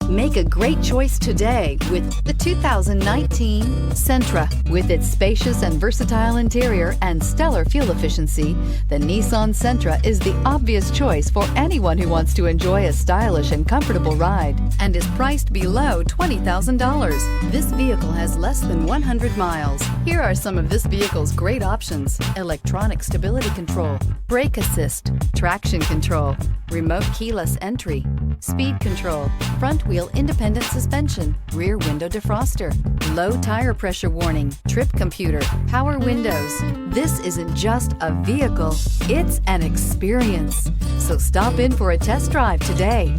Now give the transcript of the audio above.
Make a great choice today with the 2019 Sentra. With its spacious and versatile interior and stellar fuel efficiency, the Nissan Sentra is the obvious choice for anyone who wants to enjoy a stylish and comfortable ride and is priced below $20,000. This vehicle has less than 100 miles. Here are some of this vehicle's great options: electronic stability control, brake assist, traction control, remote keyless entry, speed control, front wheel independent suspension, rear window defroster, low tire pressure warning, trip computer, power windows. This isn't just a vehicle, it's an experience. So stop in for a test drive today.